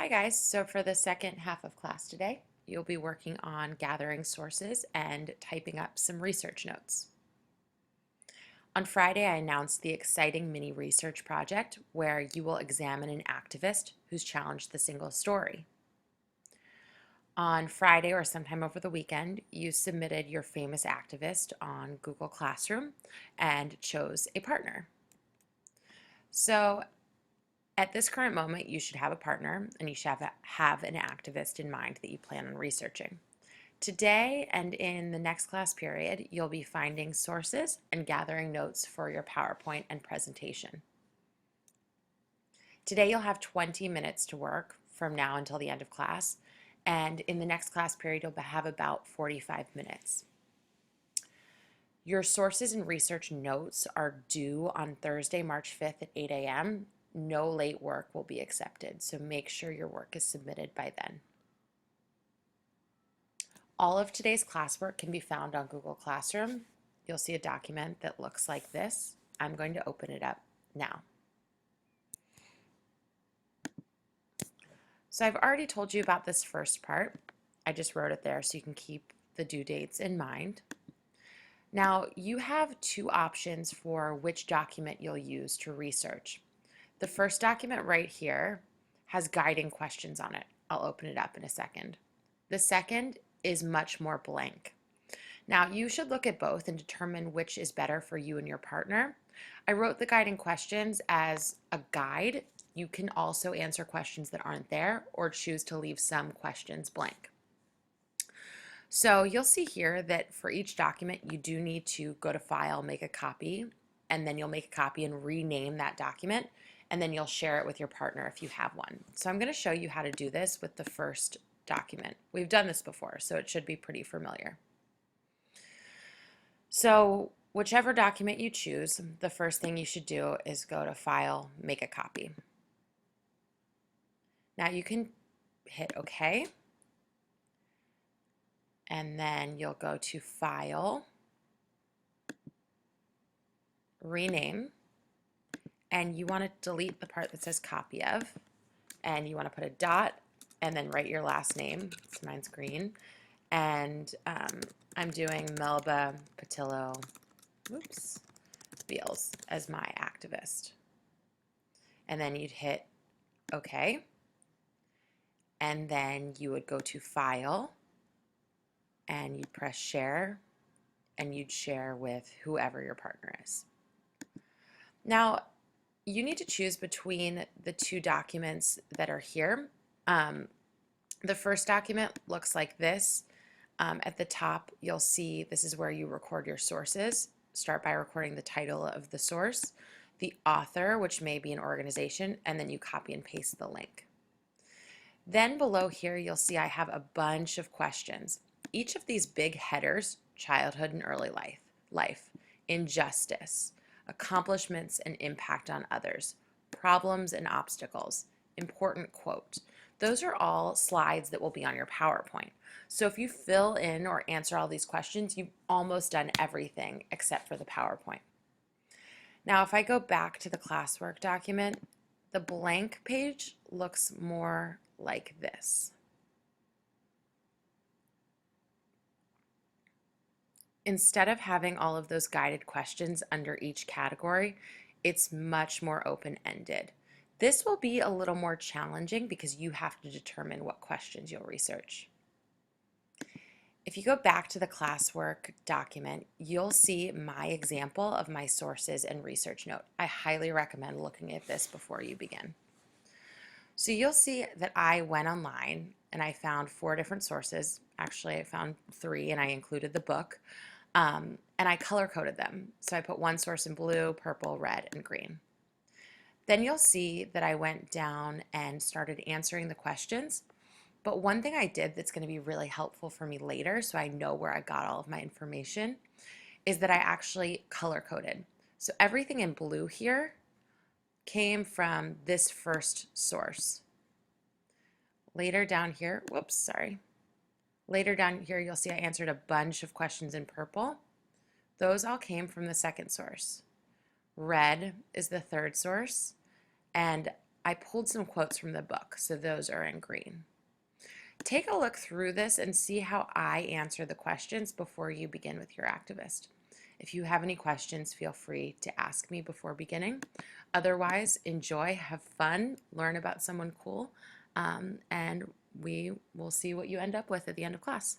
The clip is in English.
Hi guys, so for the second half of class today, you'll be working on gathering sources and typing up some research notes. On Friday, I announced the exciting mini research project where you will examine an activist who's challenged the single story. On Friday or sometime over the weekend, you submitted your famous activist on Google Classroom and chose a partner. So at this current moment, you should have a partner and you should have an activist in mind that you plan on researching. Today and in the next class period, you'll be finding sources and gathering notes for your PowerPoint and presentation. Today you'll have 20 minutes to work from now until the end of class, and in the next class period you'll have about 45 minutes. Your sources and research notes are due on Thursday, March 5th at 8 a.m. No late work will be accepted, so make sure your work is submitted by then. All of today's classwork can be found on Google Classroom. You'll see a document that looks like this. I'm going to open it up now. So I've already told you about this first part. I just wrote it there so you can keep the due dates in mind. Now you have two options for which document you'll use to research. The first document right here has guiding questions on it. I'll open it up in a second. The second is much more blank. Now you should look at both and determine which is better for you and your partner. I wrote the guiding questions as a guide. You can also answer questions that aren't there or choose to leave some questions blank. So you'll see here that for each document you do need to go to File, make a copy, and then you'll make a copy and rename that document, and then you'll share it with your partner if you have one. So I'm going to show you how to do this with the first document. We've done this before, so it should be pretty familiar. So whichever document you choose, the first thing you should do is go to File, make a copy. Now you can hit OK, and then you'll go to File, rename, and you want to delete the part that says copy of, and you want to put a dot and then write your last name. So mine's Green, and I'm doing Melba Patillo Beals as my activist. And then you'd hit OK, and then you would go to File, and you'd press Share, and you'd share with whoever your partner is. Now, you need to choose between the two documents that are here. The first document looks like this. At the top, you'll see this is where you record your sources. Start by recording the title of the source, the author, which may be an organization, and then you copy and paste the link. Then below here, you'll see I have a bunch of questions. Each of these big headers, childhood and early life, injustice, accomplishments and impact on others, problems and obstacles, important quote. Those are all slides that will be on your PowerPoint. So if you fill in or answer all these questions, you've almost done everything except for the PowerPoint. Now, if I go back to the classwork document, the blank page looks more like this. Instead of having all of those guided questions under each category, it's much more open-ended. This will be a little more challenging because you have to determine what questions you'll research. If you go back to the classwork document, you'll see my example of my sources and research note. I highly recommend looking at this before you begin. So you'll see that I went online and I found 4 different sources. Actually, I found 3 and I included the book. And I color-coded them. So I put one source in blue, purple, red, and green. Then you'll see that I went down and started answering the questions. But one thing I did that's going to be really helpful for me later, so I know where I got all of my information, is that I actually color-coded. So everything in blue here came from this first source. Later down here, Later down here, you'll see I answered a bunch of questions in purple. Those all came from the second source. Red is the third source, and I pulled some quotes from the book, so those are in green. Take a look through this and see how I answer the questions before you begin with your activist. If you have any questions, feel free to ask me before beginning. Otherwise, enjoy, have fun, learn about someone cool, and we will see what you end up with at the end of class.